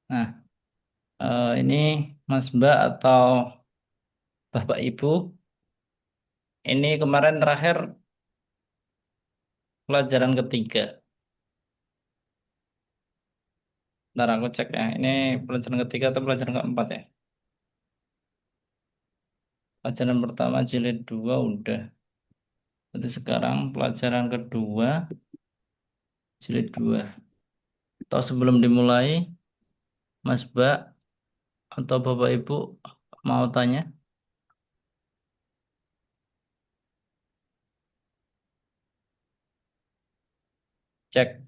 Nah, ini Mas Mbak atau Bapak Ibu, ini kemarin terakhir pelajaran ketiga. Ntar aku cek ya, ini pelajaran ketiga atau pelajaran keempat ya? Pelajaran pertama jilid 2 udah. Jadi sekarang pelajaran kedua jilid 2. Atau sebelum dimulai, Mas Mbak atau Bapak Ibu mau tanya? Cek.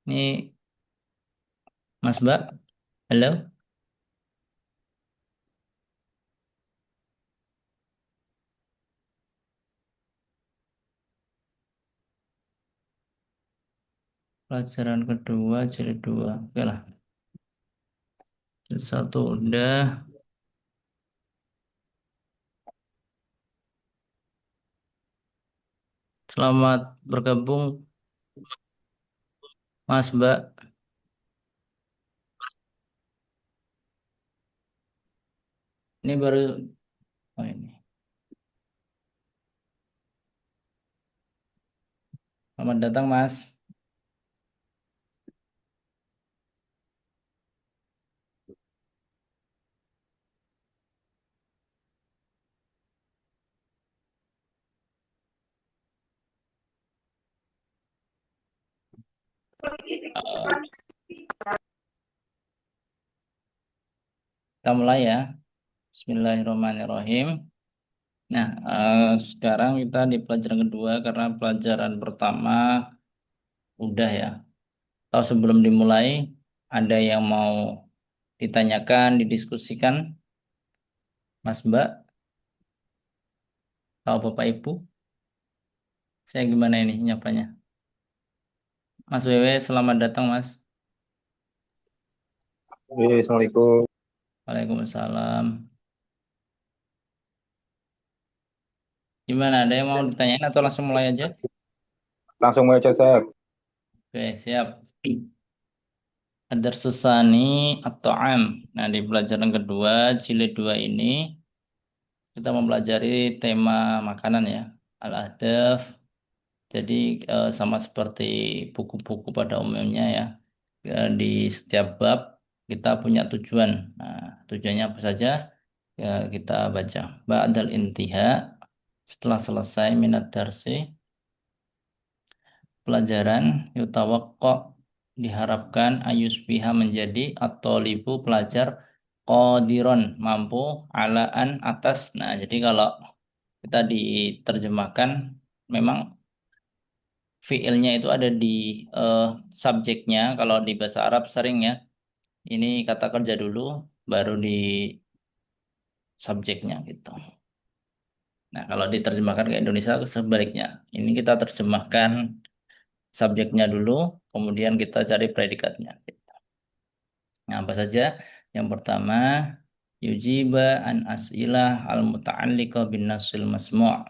Ini Mas Mbak, halo? Pelajaran kedua jilid 2. Oke lah. Jilid 1 udah. Selamat bergabung Mas Mbak. Ini baru, oh ini. Selamat datang Mas. Eh, Kita mulai ya. Bismillahirrahmanirrahim. Nah, sekarang kita di pelajaran kedua karena pelajaran pertama udah ya. Atau sebelum dimulai, ada yang mau ditanyakan, didiskusikan, Mas Mbak, atau Bapak Ibu? Saya gimana ini nyapanya? Mas Wewe, selamat datang Mas. Assalamualaikum. Waalaikumsalam. Gimana? Ada yang mau ditanyain atau langsung mulai aja? Langsung mulai Cesep. Oke, siap. Ada Susani atau Am. Nah, di pelajaran kedua, jilid 2 ini, kita mempelajari tema makanan ya. Al-Ahdaf. Jadi, sama seperti buku-buku pada umumnya ya. Di setiap bab, kita punya tujuan. Nah, tujuannya apa saja? Ya, kita baca. Ba'dal intiha, setelah selesai minat darsi, pelajaran yutawaqqo diharapkan ayusbiha menjadi atau libu pelajar qadiron mampu alaan atas. Nah, jadi kalau kita diterjemahkan memang fiilnya itu ada di eh, subjeknya. Kalau di bahasa Arab sering ya, ini kata kerja dulu baru di subjeknya gitu. Nah, kalau diterjemahkan ke Indonesia sebaliknya. Ini kita terjemahkan subjeknya dulu, kemudian kita cari predikatnya. Nah, apa saja? Yang pertama, yujiba an as'ilah al-muta'alliqah bin nasil masmu'.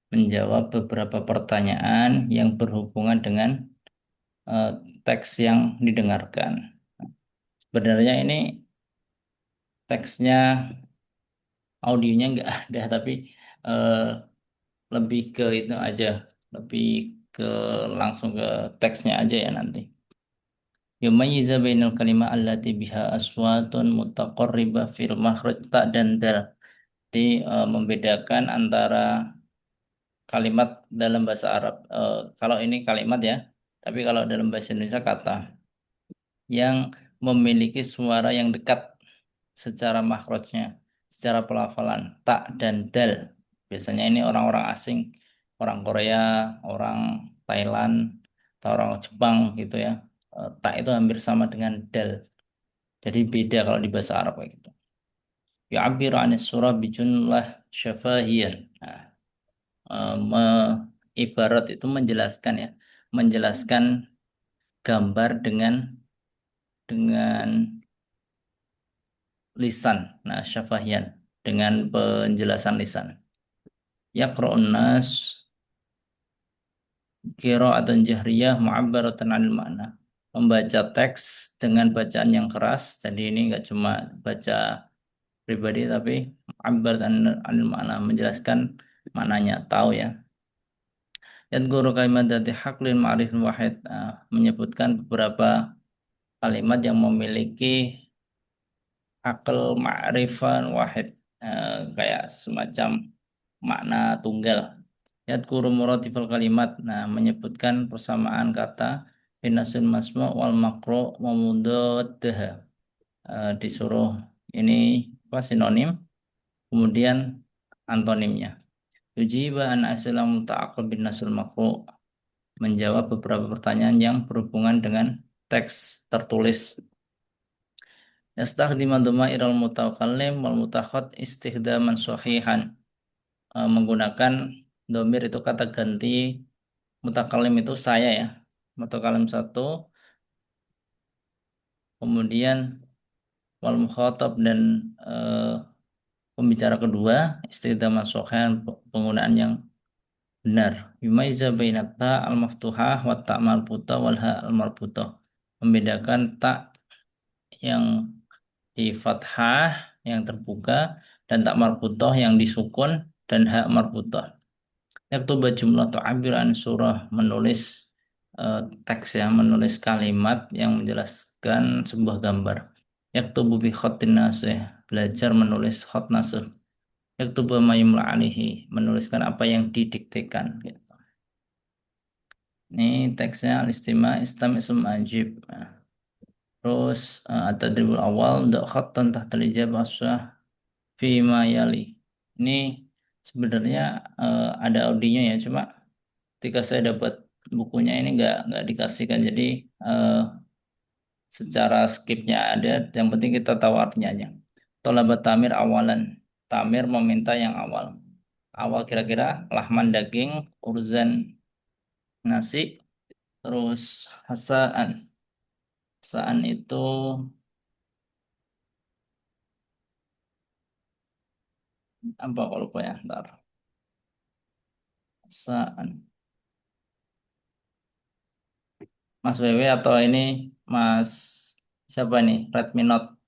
Menjawab beberapa pertanyaan yang berhubungan dengan eh, teks yang didengarkan. Sebenarnya ini teksnya, audionya nggak ada, tapi eh, lebih ke itu aja, lebih ke langsung ke teksnya aja ya nanti. Yumayyiza bainal kalimah allati biha aswatun mutaqarribah fil makhraj ta dan dal. Jadi membedakan antara kalimat dalam bahasa Arab. Kalau ini kalimat ya, tapi kalau dalam bahasa Indonesia kata yang memiliki suara yang dekat secara makhrajnya, secara pelafalan tak dan dal. Biasanya ini orang-orang asing, orang Korea, orang Thailand, atau orang Jepang gitu ya. Tak itu hampir sama dengan dal. Jadi beda kalau di bahasa Arab kayak gitu. Ya'abbiru 'anis surah bijumlah syafahiyan. Nah, ibarat itu menjelaskan ya, menjelaskan gambar dengan lisan. Nah, syafahiyan dengan penjelasan lisan. Yaqra'un nas qiraatan jahriyah mu'abbaratan 'anil makna. Membaca teks dengan bacaan yang keras. Jadi ini nggak cuma baca pribadi tapi mu'abbaratan 'anil makna, menjelaskan maknanya, tahu ya. Dan guru kalimat dari haklin ma'rifin wahid, menyebutkan beberapa kalimat yang memiliki akal ma'rifan wahid, kayak semacam makna tunggal. Yadkuru muratifal kalimat, nah menyebutkan persamaan kata binasul masmu wal makro memudoddah, disuruh ini apa sinonim, kemudian antonimnya. Yujiba an aslam ta'aqab binasul makro, menjawab beberapa pertanyaan yang berhubungan dengan teks tertulis. Yastakhdimu dhamairul mutakallim wal mutakhot istikhdaman sahihan, menggunakan domir itu kata ganti mutakalim itu saya ya, mutakalim satu, kemudian wal mukhatab dan pembicara kedua, istikhdaman sahihan, penggunaan yang benar. Yumaiza baina ta al maftuhah wa ta marbuta wal ha al marbuta, membedakan tak yang di fathah yang terbuka dan tak marbutoh yang disukun dan hak marbutoh. Yaktuba jumlah ta'abir an surah, menulis teks ya, menulis kalimat yang menjelaskan sebuah gambar. Yaktubu bi khatin nasih, belajar menulis khat nasih. Yaktubu ma yumla alihi, menuliskan apa yang didiktekan gitu. Ini teksnya al-istima istam ism ajib. Nah, terus at-tadribul awal da khatan tahtal ijabah sah fima yali. Ini sebenarnya ada audionya ya, cuma ketika saya dapat bukunya ini nggak dikasihkan, jadi eh, secara skipnya ada, yang penting kita tahu artinya aja. Tolabat tamir awalan, tamir meminta yang awal. Awal kira-kira lahman daging, urzan nasi, terus hasaan. Hasaan itu apa kalau lupa ya, ntar. Hasaan. Mas Wewe atau ini Mas siapa nih? Redmi Note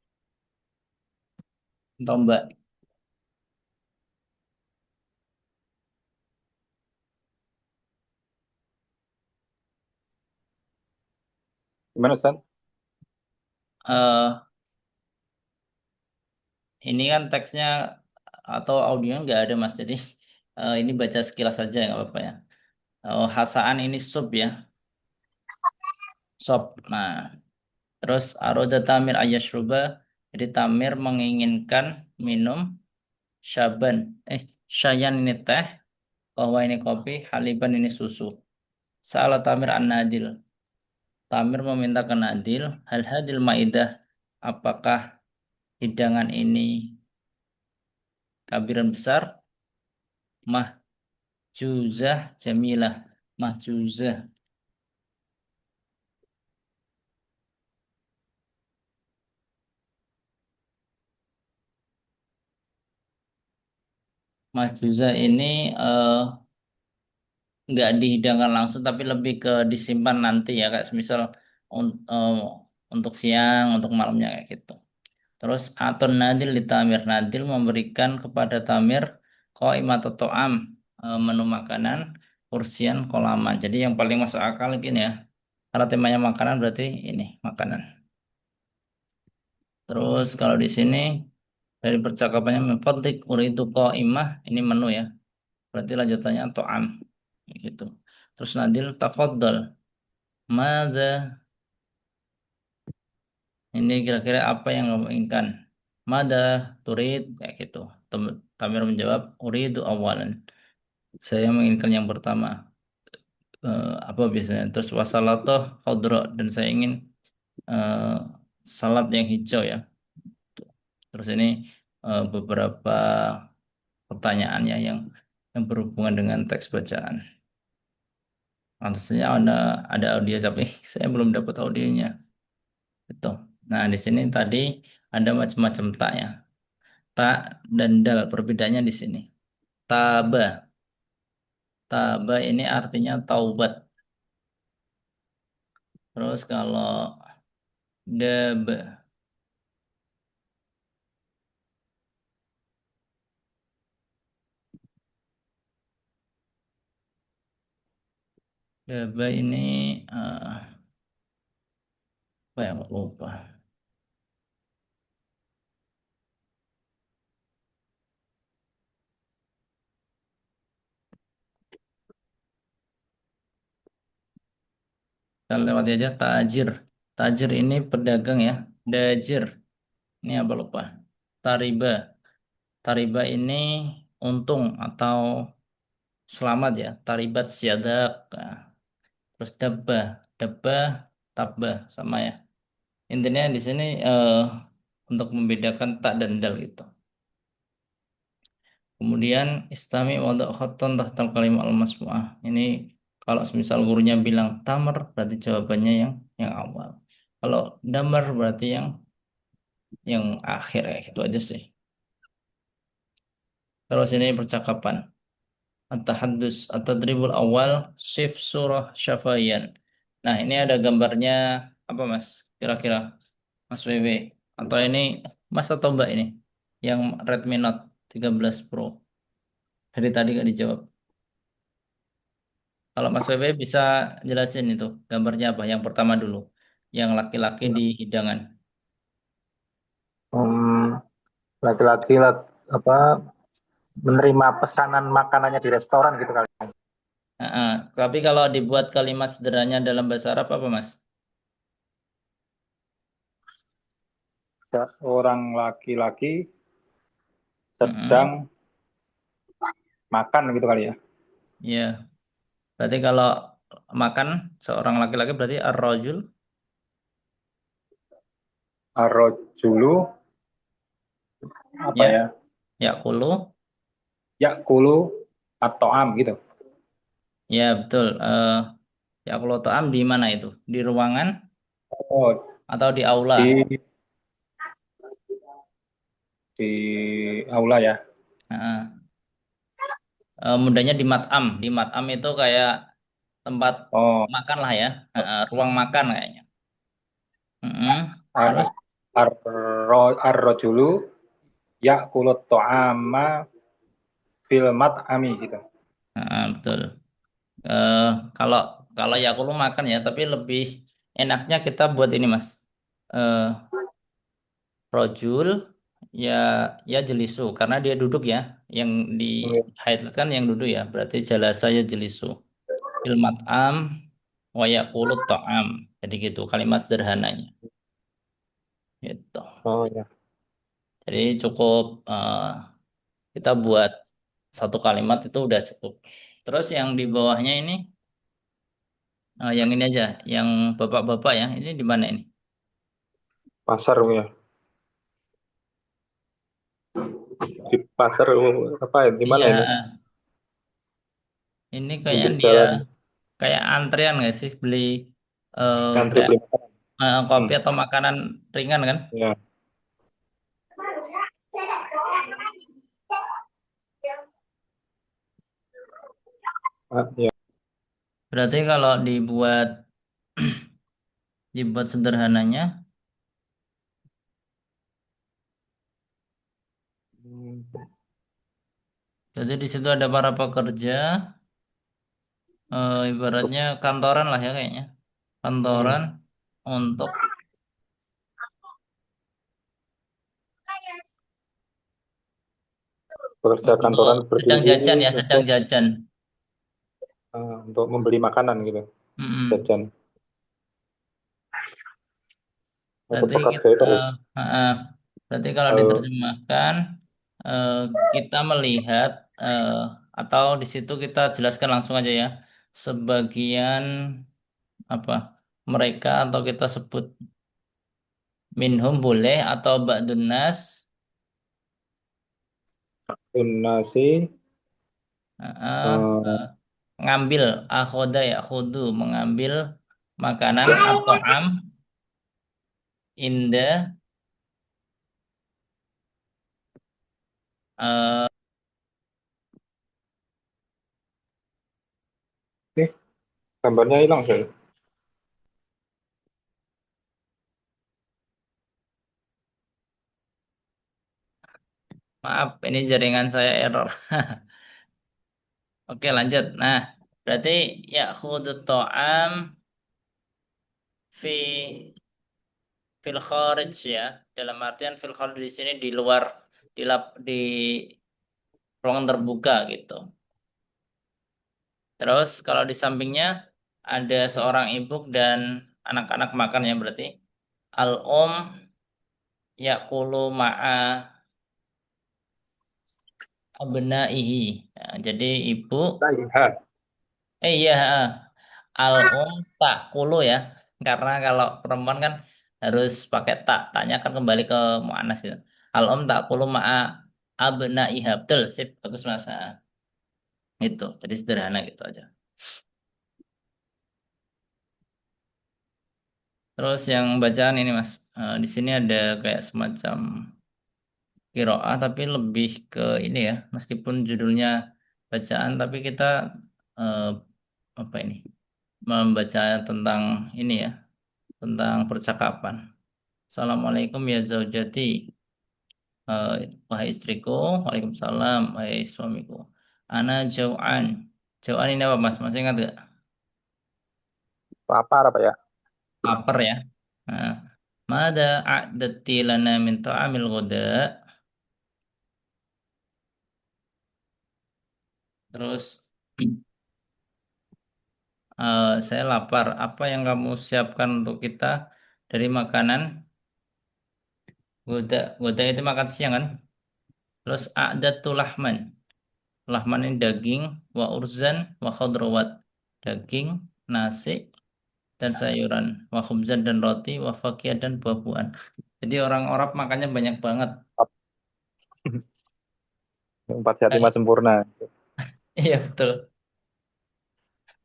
atau Mbak? Gimana, Stan? eh ini kan teksnya atau audionya nggak ada Mas, jadi ini baca sekilas saja nggak apa-apa ya. Oh, hasaan ini sub ya, sop. Nah, terus aroda tamir ayashruba, jadi tamir menginginkan minum syaban, syayan ini teh, bahwa ini kopi, haliban ini susu. Salah tamir an-nadil, tamir meminta ke nadil, hal hadil maidah, apakah hidangan ini kabiran besar, mahjuzah jamilah, mahjuzah. Mahjuzah ini nggak dihidangkan langsung tapi lebih ke disimpan nanti ya, kayak semisal untuk siang, untuk malamnya kayak gitu. Terus atun nadil di tamir, nadil memberikan kepada tamir qaimat to'am, menu makanan, kursian kolaman. Jadi yang paling masuk akal gini ya, karena temanya makanan berarti ini makanan. Terus kalau di sini dari percakapannya memfadlik uridu qaimah, ini menu ya, berarti lanjutannya to'am gitu. Terus nadil tafaddal, mada, ini kira-kira apa yang kamu inginkan? Mada turid, kayak gitu. Tamir menjawab, uridu awalan. Saya menginginkan yang pertama. Apa biasanya? Terus wasalato khodro, dan saya ingin eh, salad yang hijau ya. Terus ini beberapa pertanyaannya yang berhubungan dengan teks bacaan. Pantasnya ada audio tapi saya belum dapat audionya. Itu. Nah, di sini tadi ada macam-macam tak ya. Ta dan dal, perbedaannya di sini. Taba, Taba ini artinya taubat. Terus kalau dab, daba ini apa ya? Kok lupa. Kita lewati aja tajir. Tajir ini pedagang ya. Dajir. Ini apa lupa? Tariba. Tariba ini untung atau selamat ya. Taribat siadak. Nah, terus dabah. Dabah, tabah sama ya. Intinya di sini untuk membedakan tak dan dal gitu. Kemudian istami waduk khaton tahtal kalimat al-masmu'ah. Ini kalau semisal gurunya bilang tamar berarti jawabannya yang awal. Kalau damar berarti yang akhir ya itu aja sih. Terus ini percakapan. At-tahaddus at-tadribul awal sif surah syafayan. Nah, ini ada gambarnya apa Mas? Kira-kira Mas WW atau ini Mas atau Mbak ini yang Redmi Note 13 Pro. Dari tadi gak dijawab. Kalau Mas WW bisa jelasin itu gambarnya apa? Yang pertama dulu, yang laki-laki di hidangan. Hmm, laki-laki apa menerima pesanan makanannya di restoran gitu kali. Tapi kalau dibuat kalimat sederhananya dalam bahasa Arab apa Mas? Seorang laki-laki Mm-mm. sedang makan gitu kali ya. Ya, berarti kalau makan seorang laki-laki berarti ar-rajul Arrojulu apa ya, ya? yakulu. Yakulu atau am gitu. Ya, betul. Yakulu ta'am di mana itu? Di ruangan Oh, atau di aula? di di aula ya. Heeh. Mudahnya di mat'am. Di mat'am itu kayak tempat Oh, makan lah ya. Ruang makan kayaknya. Mm-mm. ar Terus, arrojulu yakulu to'ama filmat ami gitu. betul. Eh, kalau kalau Yakult makan ya, tapi lebih enaknya kita buat ini Mas. Eh, Rojul ya ya jelisu karena dia duduk ya. Yang di highlight kan yang duduk ya. Berarti jalasa ya jelisu. Ilmat am wa yaqulut ta'am. Jadi gitu kalimat sederhananya. Gitu. Oh ya. Jadi cukup kita buat satu kalimat itu udah cukup. Terus yang di bawahnya ini yang ini aja, yang bapak-bapak ya. Ini di mana ini? Pasar ya. Di pasar apa ya? Di mana Iya, ini? ini kayaknya Pinggir dia jalan. kayak antrean nggak sih beli Ngantri kayak beli makanan. kopi Hmm, atau makanan ringan kan? ya. Ah, ya. Berarti kalau dibuat sederhananya, Hmm, jadi di situ ada para pekerja, ibaratnya kantoran lah ya kayaknya, kantoran hmm. untuk Pekerja untuk kantoran sedang berdiri jajan ya, sedang untuk jajan. untuk membeli makanan gitu. Mm-mm. Jajan. Untuk Berarti pekerja kita, itu berarti kalau eh, diterjemahkan, eh, kita melihat atau di situ kita jelaskan langsung aja ya, sebagian apa mereka atau kita sebut minhum boleh atau ba'dun nas donasi eh, eh, eh, ngambil akhoda ya khudu mengambil makanan atau am inda eh, Gambarnya hilang saya. Maaf, ini jaringan saya error. Oke, lanjut. Nah, berarti ya khudut to'am fi fil kharij ya. Dalam artian fil kharij di sini di luar di ruang terbuka gitu. Terus kalau di sampingnya ada seorang ibu dan anak-anak makan ya berarti al-um yakulu ma'a abnaihi. Nah, jadi ibu Nah, iya al-um tak kulu ya. Karena kalau perempuan kan harus pakai tak. Taknya kan kembali ke muannas gitu. Al-um tak kulu ma'a abnaiha. Betul, sip. Bagus Mas. Nah, itu. Jadi sederhana gitu aja. Terus yang bacaan ini Mas. Di sini ada kayak semacam Qiraah tapi lebih ke ini ya, meskipun judulnya bacaan tapi kita eh, apa ini? Membaca tentang ini ya, tentang percakapan. Assalamualaikum ya zaujati. Eh, Wahai istriku, Waalaikumsalam, wahai suamiku. Ana jau'an. Jau'an ini apa Mas? Masih ingat gak? lapar apa ya? Lapar ya. Nah, Mada a'dati lana min ta'amil ghuda. Terus saya lapar. Apa yang kamu siapkan untuk kita dari makanan? Goda, goda itu makan siang kan? Terus a'datu lahman. Lahman ini daging, wa urzan, wa khudrawat. Daging, nasi, dan sayuran. Wa khubzan dan roti, wa fakiyah dan buah-buahan. Jadi orang Arab makannya banyak banget. Empat sehat lima Hal- sempurna. Iya betul.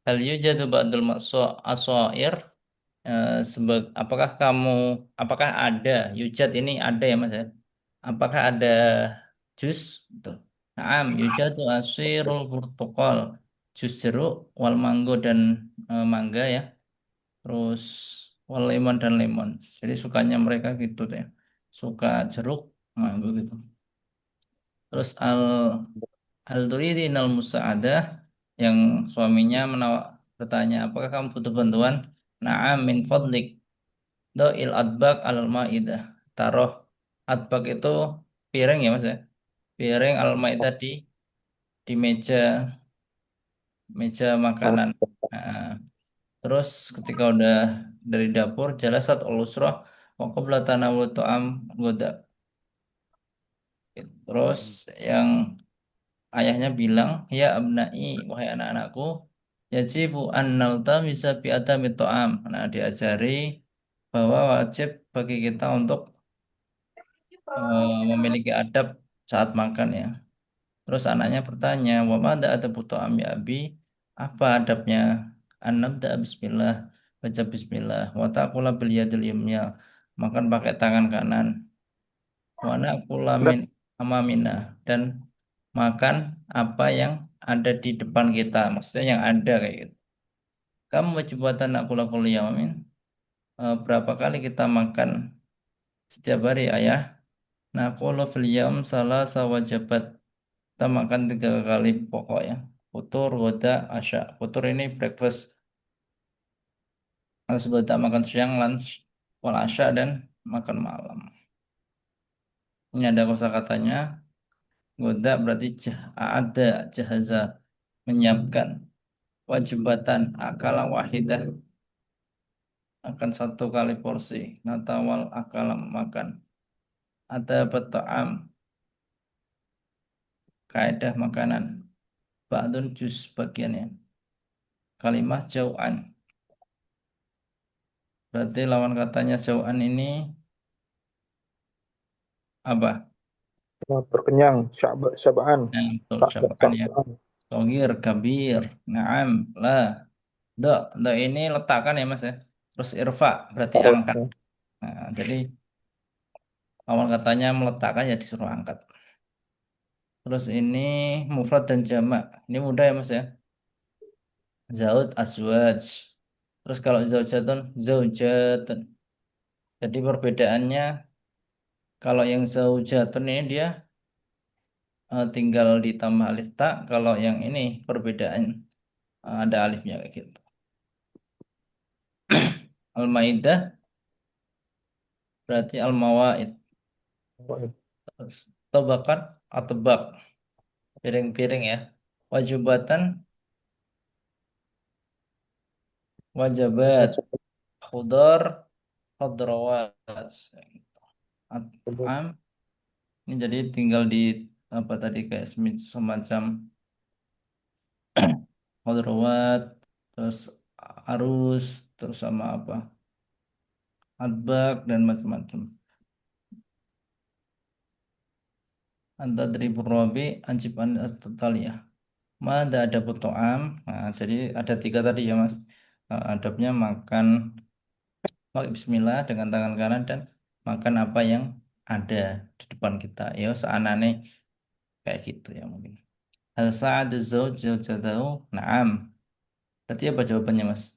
Hal yujadu ba'dul asoir. Apakah ada yujad ini ada ya Mas ya? Apakah ada jus? Betul. Naam, yujadu asirul burtukal, jus jeruk, wal mango dan mangga ya. Terus wal lemon dan lemon. Jadi sukanya mereka gitu deh. Suka jeruk, mangga gitu. Terus al turidinal musa'adah yang suaminya bertanya, apakah kamu butuh bantuan? Naam min fadlik. Do'il adbak alal maidah. Taruh adbak itu piring ya Mas ya. Piring alal maidah di meja meja Nah, makanan. Nah, terus ketika udah dari dapur jalasat ulusroh wa qabla tanawul ta'am goda. Terus yang ayahnya bilang, ya abnai, wahai anak-anakku, yajibu an naltamisa bi adami ta'am. Nah, diajari bahwa wajib bagi kita untuk memiliki adab saat makan ya. Terus anaknya bertanya, wa mada ada butuh ami abi? Apa adabnya? An-nabda bismillah, baca bismillah, wa taqula bil yadil yumnya, makan pakai tangan kanan, wa naqula min amamina dan makan apa yang ada di depan kita, maksudnya yang ada kayak gitu. Kamu wajib buatan naqula kul yamin. Berapa kali kita makan setiap hari ayah? Naqulu fil yaum salasa wajabat. Kita makan 3 kali pokok ya. Futur, goda, asya. Futur ini breakfast. Harus goda makan siang, lunch, wal asya, dan makan malam. Ini ada kosakatanya. Goda berarti ada jahaza. Menyiapkan. Wajibatan akala wahidah. Akan 1 kali porsi. Natawal akala makan. Ada beta'am. Kaedah makanan. Ba'dun jus bagiannya. Kalimah jau'an. Berarti lawan katanya jau'an ini apa? berkenyang, syabaan, Nah, betul, tak syab'an ya. syabaan. Sogir, kabir, naam, lah. Do ini letakkan ya mas ya. Terus irfa, berarti angkat. Nah, jadi awal katanya meletakkan ya disuruh angkat. Terus ini mufrad dan jamak. Ini mudah ya mas ya. Zaud azwaj. Terus kalau zaujatun zaujatun. Jadi perbedaannya kalau yang zaujatun ini dia tinggal ditambah alif tak. Kalau yang ini perbedaan ada alifnya kayak gitu. Al-Maidah berarti al-mawaid. Terus tobakan atau bak piring-piring ya. Wajibatan wajabat. Khudar khudrawat. Am ini jadi tinggal di apa tadi kayak semacam khudrawat terus arus terus sama apa adbak dan macam-macam. Anta dribur robi anjib an astataliyah. Mada ada am. Nah, jadi ada tiga tadi ya Mas. Adabnya makan pakai bismillah dengan tangan kanan dan makan apa yang ada di depan kita. Ya, seanane kayak gitu ya mungkin. Hal sa'ad zauj zaujatahu? Na'am. Berarti apa jawabannya Mas?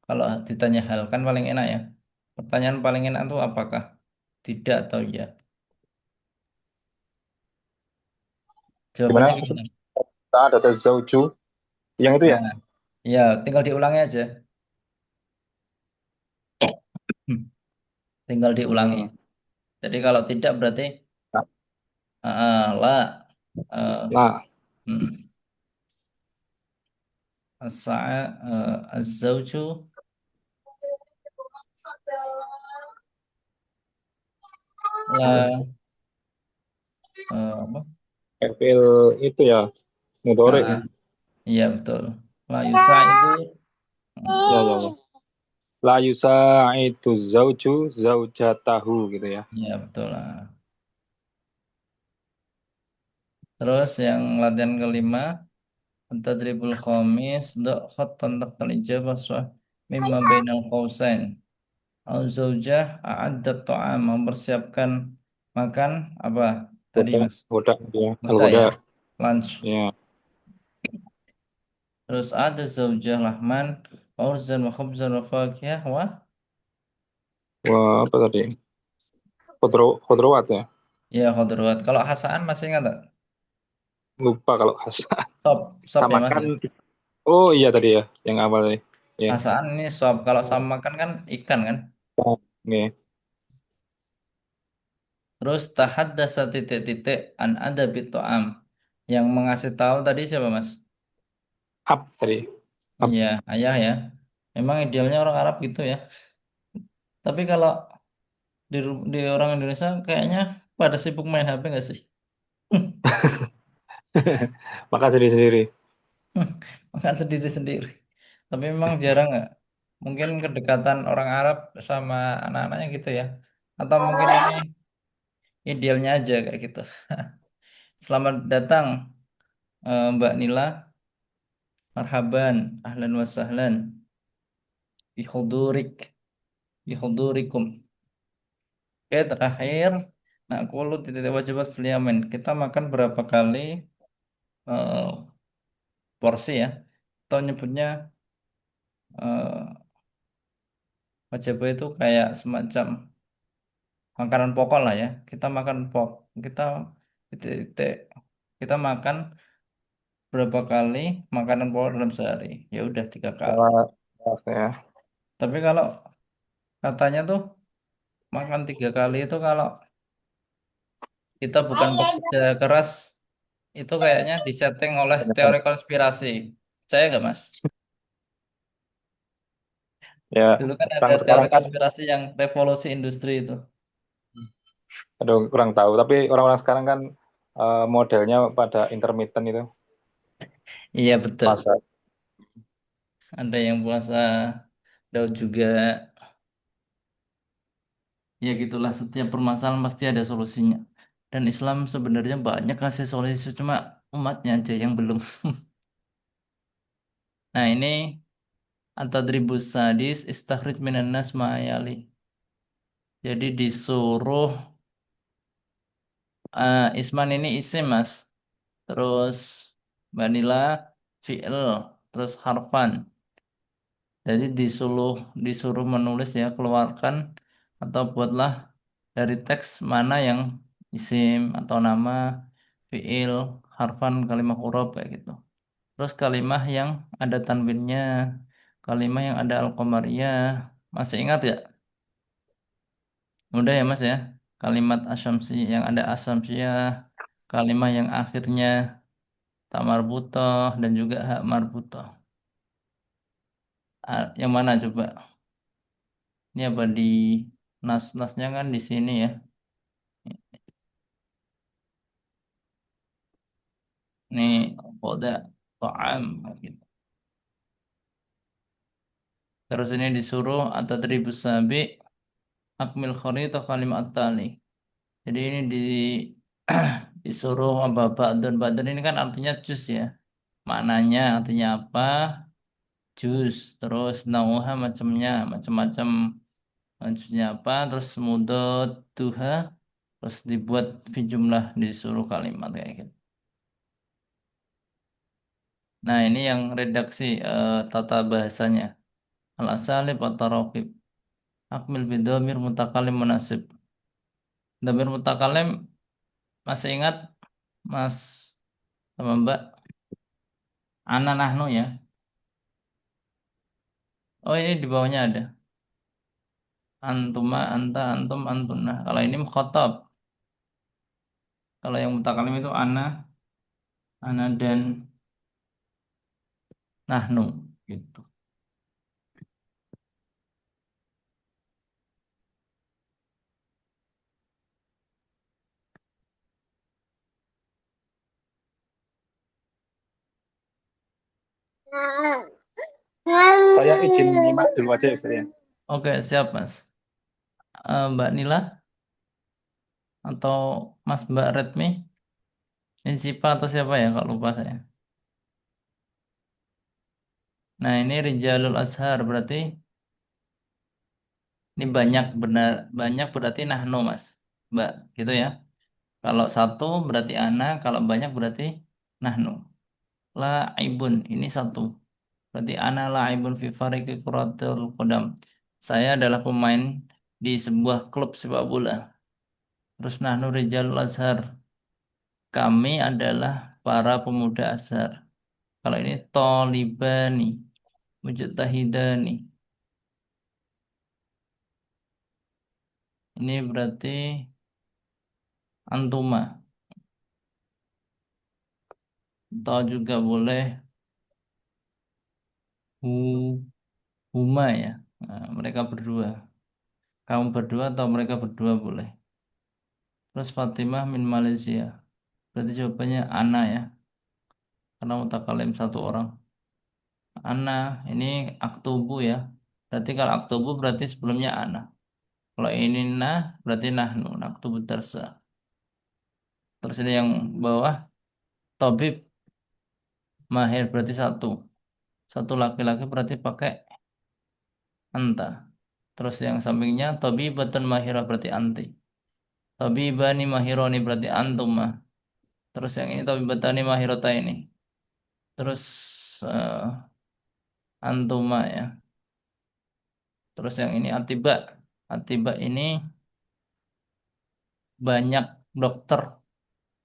Kalau ditanya hal kan paling enak ya. Pertanyaan paling enak itu apakah? Tidak atau ya? Jawabannya Gimana? gimana? Saat ada zauju yang itu ya. Nah, ya tinggal diulangi aja. Hmm, tinggal diulangi. Hmm. Jadi kalau tidak berarti la. Nah, Hmm. Az-zawju la apa? Kefil itu ya, mudorek Ah, ya. iya betul. La yusaidu. Hmm, Ya, ya, ya. La yusaidu zauju zaujatahu gitu ya. iya betul lah. Terus yang latihan kelima, tadribul khamis, khattan taqtal ijabah soal mimma bainal qausain. Al zaujah a'addat ta'am mempersiapkan makan apa tadi Goda, Mas? goda gitu ya. Al Buta goda. ya, lunch. Ya. Terus ada zaujah lahman, fauzan wa khubzan wa fakihah wa Wah, apa tadi? Khodrowat ya. ya khodrawat. Kalau hasaan masih ingat tak? Lupa kalau khas. Sop ya Sama Mas kan. ya. Oh iya tadi ya, yang awal tadi. Ya. Hasaan ini sop. Kalau sama kan ikan kan. Oke. Terus tahaddasa titik-titik an ada am. Yang mengasih tahu tadi siapa Mas? Up tadi. Up. Iya, ayah ya. Memang idealnya orang Arab gitu ya. Tapi kalau di orang Indonesia kayaknya pada sibuk main HP nggak sih? Maka sendiri-sendiri. Makan sendiri-sendiri. Tapi memang jarang nggak? Mungkin kedekatan orang Arab sama anak-anaknya gitu ya. Atau mungkin ini idealnya aja kayak gitu. Selamat datang Mbak Nila. Marhaban, ahlan wa sahlan. Bihudurik, bihudurikum. Oke, terakhir. Nah, kulo titik wajibat fil yamin. Kita makan berapa kali eh, porsi ya? Atau nyebutnya eh, wajibah itu kayak semacam makanan pokok lah ya. Kita makan kita titik, kita makan berapa kali makanan pokok dalam sehari? Ya udah 3 kali. Salah. Ya. Tapi kalau katanya tuh makan 3 kali itu kalau kita bukan pekerja keras itu kayaknya disetting oleh teori konspirasi. Percaya nggak Mas? Ya, Dulu kan ada orang teori sekarang kan, konspirasi yang revolusi industri itu. aduh kurang tahu. Tapi orang-orang sekarang kan modelnya pada intermittent itu. Iya betul. Masa. Ada yang puasa Daud juga. Ya gitulah setiap permasalahan pasti ada solusinya. Dan Islam sebenarnya banyak kasih solusi cuma umatnya aja yang belum. Nah ini At-Tadribus Sadis istakhrij minan nas ma'ayali. Jadi disuruh Isman ini isim mas. Terus Mbak Nila fi'il, terus harfan. Jadi disuruh disuruh menulis ya, keluarkan atau buatlah dari teks mana yang isim atau nama, fi'il, harfan, kalimah huruf kayak gitu. Terus kalimah yang ada tanwinnya, kalimah yang ada al-qamariyah. Masih ingat ya? Mudah ya Mas ya? Kalimat asumsi yang ada asumsinya, kalimah yang akhirnya tak marbutoh dan juga hak marbutoh. Yang mana coba? Ini apa di nas-nasnya kan di sini ya. Ini koda ta'am gitu. Terus ini disuruh at-tadribus sabi akmil kharitah kalimat tali. Jadi ini disuruh apa ba'dun ba'dun ini kan artinya juz ya. Maknanya artinya apa? Juz. Terus nauha macamnya, macam-macam juznya apa? Terus mudot duha terus dibuat fi jumlah disuruh kalimat kayak gitu. Nah, ini yang redaksi tata bahasanya. Al-asalib at-taraqib. Akmil bidomir mutakalim munasib. Domir mutakalim masih ingat Mas sama Mbak? Ana nahnu ya. Oh, ini di bawahnya ada. Antuma, anta, antum, antuna. Kalau ini mukhatab. Kalau yang mutakalim itu ana dan nahnu gitu. Saya izin nyimak dulu aja ya, saya. Oke, siap Mas. Mbak Nila atau Mas Mbak Redmi? Ini Sipa atau siapa ya kalau lupa saya. Nah, ini Rijalul Azhar berarti ini banyak benar banyak berarti nahnu Mas. Mbak, gitu ya. Kalau satu berarti ana, kalau banyak berarti nahnu. Laibun ini satu. Berarti ana laibun fi fariqi kuratul qadam. Saya adalah pemain di sebuah klub sepak bola. Terus nahnu Rijalul Azhar. Kami adalah para pemuda Azhar. Kalau ini tolibani, mujtahidani. Ini berarti antuma. Atau juga boleh hu, huma ya. Nah, mereka berdua. Kamu berdua atau mereka berdua boleh. Terus Fatimah min Malaysia. Berarti jawabannya Ana ya. Karena mutakalim satu orang. Ana ini aktubu ya. Berarti kalau aktubu berarti sebelumnya Ana. Kalau ini nah berarti nahnu. Aktubu tersa. Terus ini yang bawah. Tabib mahir berarti satu. Satu laki-laki berarti pakai anta. Terus yang sampingnya tabibatun mahirah berarti anti. Tabibani mahironi berarti antuma. Terus yang ini tabibatani mahirota ini. Terus antuma ya. Terus yang ini atiba. Atiba ini banyak dokter.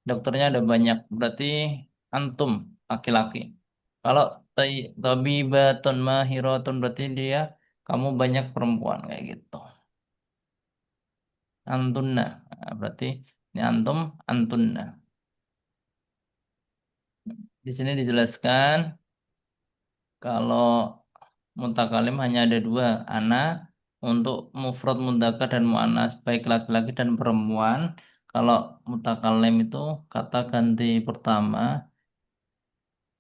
Dokternya ada banyak. Berarti antum laki-laki. Kalau tabibatun mahirotun berarti dia kamu banyak perempuan kayak gitu. Antunna. Nah, berarti ini antum antunna. Di sini dijelaskan kalau mutakalim hanya ada dua, ana untuk mufrad mudzakkar dan muannas baik laki-laki dan perempuan. Kalau mutakalim itu kata ganti pertama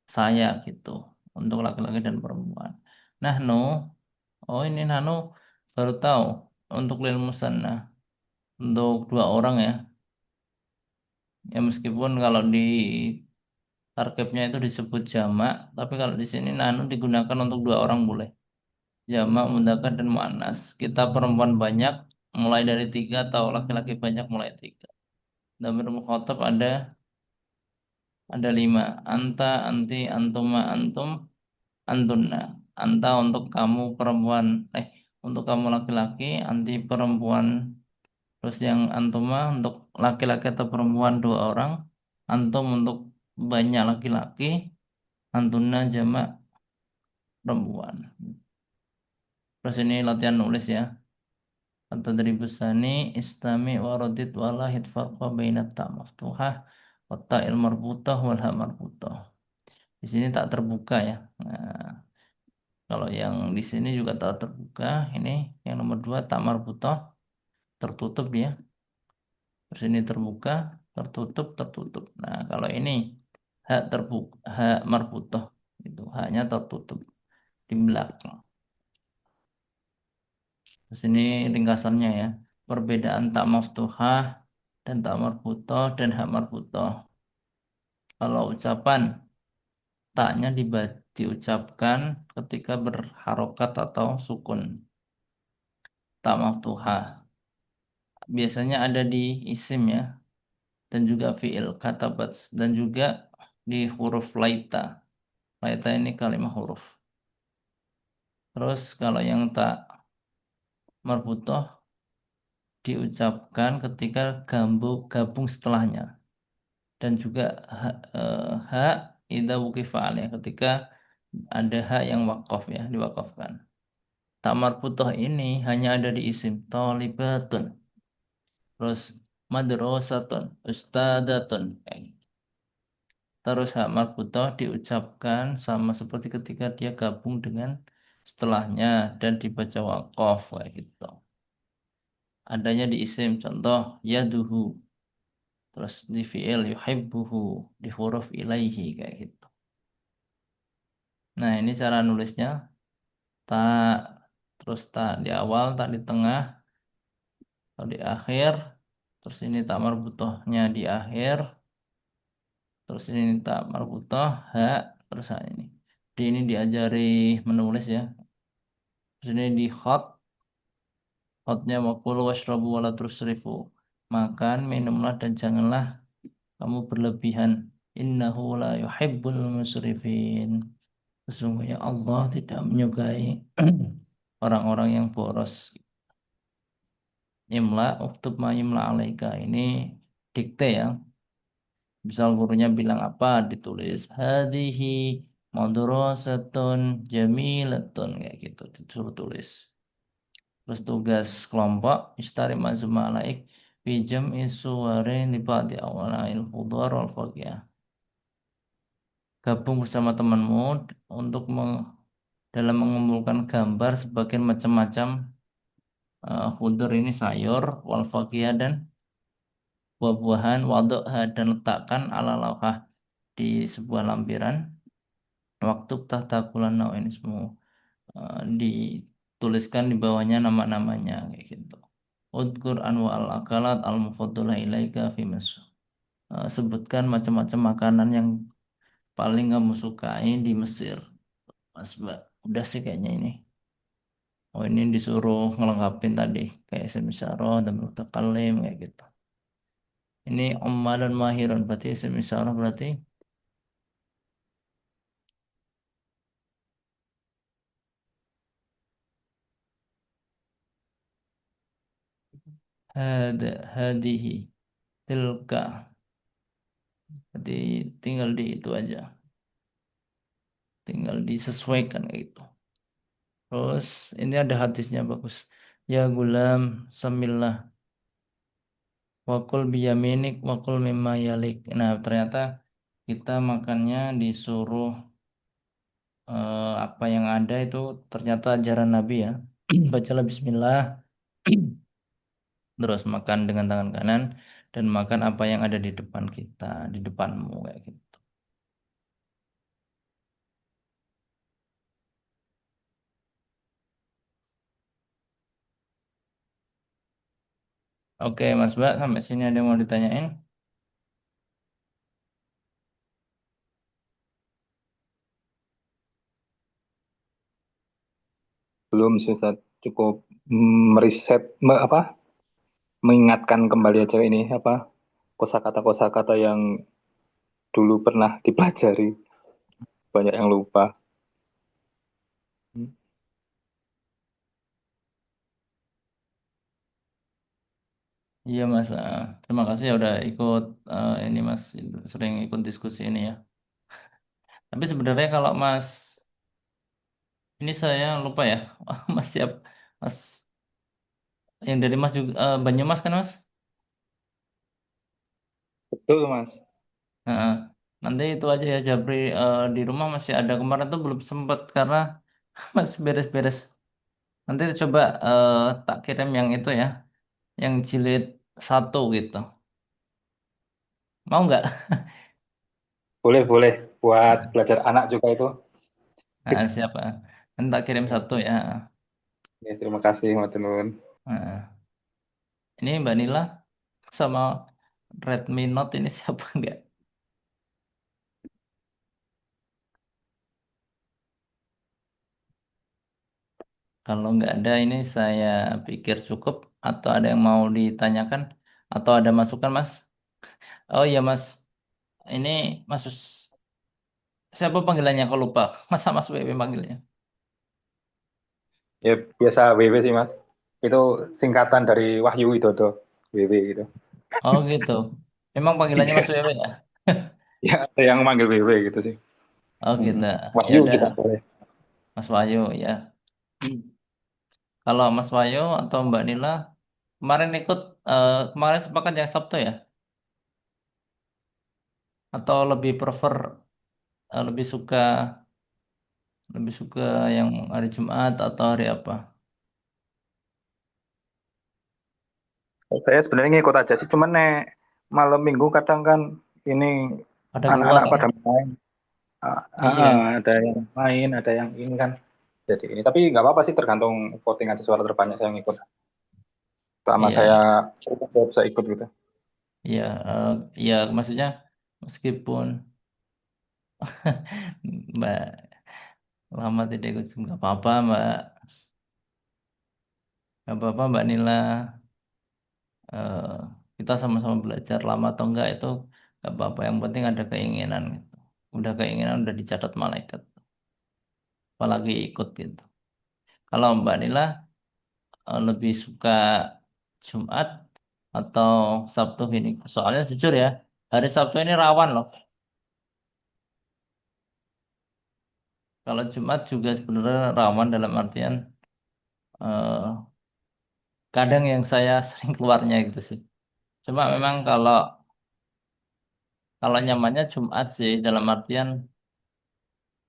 saya gitu untuk laki-laki dan perempuan. Nahnu, oh ini nahnu baru tahu untuk lil musanna untuk dua orang ya. Ya meskipun kalau di tarkibnya itu disebut jamak, tapi kalau di sini nahnu digunakan untuk dua orang boleh. Jamak, mudzakkar dan muannas. Kita perempuan banyak mulai dari tiga atau laki-laki banyak mulai tiga. Dhamir mukhatab ada Ada 5. Anta, anti, antuma, antum, antunna. Anta untuk kamu perempuan, untuk kamu laki-laki, anti perempuan. Terus yang antuma untuk laki-laki atau perempuan 2 orang. Antum untuk banyak laki-laki, antunna jamak perempuan. Terus ini latihan nulis ya. At-tadribus tsani istami wa radid wa lahid farqa bainat ta maftuhah wa ta'il marbutah wal ha marbutah. Di sini tak terbuka ya. Nah, kalau yang di sini juga tak terbuka. Ini yang nomor 2 tak marbutah tertutup ya. Terus ini terbuka, tertutup, tertutup. Nah, kalau ini hak terbuka, hak marbutah itu haknya tertutup di belakang. Terus ini ringkasannya ya. Perbedaan tak maftuhah dan tak marbutah dan hak marbutah. Kalau ucapan taknya diucapkan ketika berharokat atau sukun. Tak maftuhah. Biasanya ada di isim ya. Dan juga fi'il katabat. Dan juga di huruf laita. Laita ini kalimat huruf. Terus kalau yang tak marbutah diucapkan ketika gabung setelahnya. Dan juga hak idza wuqifa alaih ketika ada hak yang wakaf ya diwakafkan. Tamar putoh ini hanya ada di isim tolibatun, terus madrasatun, ustadatun. Terus hak marbutoh diucapkan sama seperti ketika dia gabung dengan setelahnya dan dibaca wakaf kayak gitu. Adanya di isim contoh yaduhu, terus di fi'il yuhibbuhu, di huruf ilaihi kayak gitu. Nah, ini cara nulisnya. Tak, terus tak di awal, tak di tengah, atau di akhir. Terus ini tak marbutohnya di akhir. Terus ini tak marbutoh, hak. Terus ini. Di ini diajari menulis ya. Terus ini di khot. Khotnya wakulu washrabu wala tusrifu. Makan, minumlah dan janganlah kamu berlebihan. Innahu la yuhibbul musrifin. Sesungguhnya Allah tidak menyukai orang-orang yang boros. Imla, uktub ma yumla alaika. Ini dikte ya. Misal gurunya bilang apa, ditulis hadhihi madrasatun jamilatun kayak gitu, disuruh tulis. Terus tugas kelompok istari mazmum alaik fi jam'i suwarin li ba'di awalail hudhar wal faqih. Gabung bersama temanmu untuk dalam mengumpulkan gambar sebagian macam-macam khudur ini sayur wal faqih dan buah-buahan wadukha dan letakkan ala lawhah di sebuah lampiran waktu tahta kulana ini semua dituliskan di bawahnya nama-namanya kayak gitu. Udkur anwa al akalat al mufaddalah ilaika fi sebutkan macam-macam makanan yang paling kamu sukai di Mesir. Mas Mbak, udah sih kayaknya ini. Oh ini disuruh ngelengkapin tadi kayak semisyarah dan mutakalim kayak gitu. Ini Umma dan Mahirun berarti semisyarah berarti hadihi tilka. Jadi tinggal di itu aja. Tinggal disesuaikan kayak gitu. Terus ini ada hadisnya bagus. Ya gulam samillah wakul biyaminik wakul mimma yalik. Nah ternyata kita makannya disuruh apa yang ada itu ternyata ajaran Nabi ya. Bacalah Bismillah, terus makan dengan tangan kanan dan makan apa yang ada di depan kita, di depanmu kayak gitu. Oke Mas Mbak, sampai sini ada yang mau ditanyain? Belum sih Ustaz. Cukup meriset apa mengingatkan kembali aja ini apa kosakata-kosakata yang dulu pernah dipelajari, banyak yang lupa. Iya Mas, terima kasih ya udah ikut ini Mas, sering ikut diskusi ini ya. Tapi sebenarnya kalau Mas, ini saya lupa ya, Mas siap, Mas yang dari Mas juga Banyumas kan Mas? Betul, Mas. Heeh. Nanti itu aja ya Jabri, di rumah masih ada, kemarin tuh belum sempet karena masih beres-beres. Nanti coba tak kirim yang itu ya, yang jilid satu gitu. Mau nggak? Boleh, boleh. Buat belajar anak juga itu. Nah, siapa? Nanti tak kirim satu ya. Ya, terima kasih, Mas Nun. Nah, ini Mbak Nila sama Redmi Note ini siapa nggak? Kalau nggak ada ini saya pikir cukup, atau ada yang mau ditanyakan atau ada masukan Mas? Oh iya Mas, ini Mas siapa panggilannya kalau lupa? Masa Mas WW panggilnya? Ya, biasa WW sih, Mas. Itu singkatan dari Wahyu Widodo, WW gitu. Oh gitu. Memang panggilannya Mas WW ya? Ya, ada yang manggil WW gitu sih. Oh gitu. Mm-mm. Ya Wahyu udah juga boleh. Mas Wahyu ya. Kalau Mas Wahyu atau Mbak Nila kemarin ikut, kemarin sepakat yang Sabtu ya? Atau lebih prefer, lebih suka yang hari Jumat atau hari apa? Saya sebenarnya ngikut aja sih, cuman malam minggu kadang kan ini Ada keluar anak-anak ya? pada main. Iya, Ada yang main, ada yang ini kan. Jadi ini, tapi nggak apa-apa sih, tergantung voting aja, suara terbanyak saya ngikut. Selama iya, saya bisa ikut gitu. iya, iya. Maksudnya meskipun Mbak lama tidak ikut, nggak apa-apa Mbak, nggak apa-apa Mbak Nila. Eh, kita sama-sama belajar lama atau enggak itu nggak apa-apa. Yang penting ada keinginan gitu. Udah keinginan udah dicatat malaikat. Apalagi ikut gitu. Kalau Mbak Nila lebih suka Jumat atau Sabtu gini? Soalnya jujur ya, hari Sabtu ini rawan loh. Kalau Jumat juga sebenarnya rawan dalam artian eh, kadang yang saya sering keluarnya gitu sih. Cuma memang kalau kalau nyamannya Jumat sih, dalam artian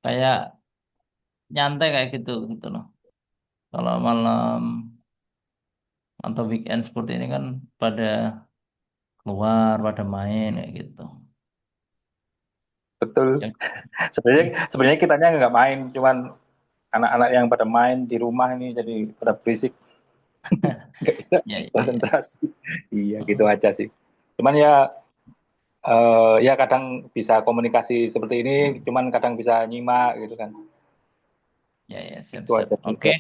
kayak nyantai kayak gitu gitu loh. Kalau malam atau weekend seperti ini kan pada keluar, pada main kayak gitu. Betul. Ya, Sebenarnya sebenarnya kitanya nggak main, cuman anak-anak yang pada main di rumah ini jadi pada berisik, nggak bisa ya, ya. konsentrasi. Iya, gitu Hmm. aja sih. Cuman ya, ya kadang bisa komunikasi seperti ini, cuman kadang bisa nyimak gitu kan. Ya, ya, Itu siap-siap. aja sih, Oke. biar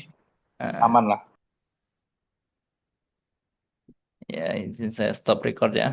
Ah, aman lah. ya, izin saya stop record ya.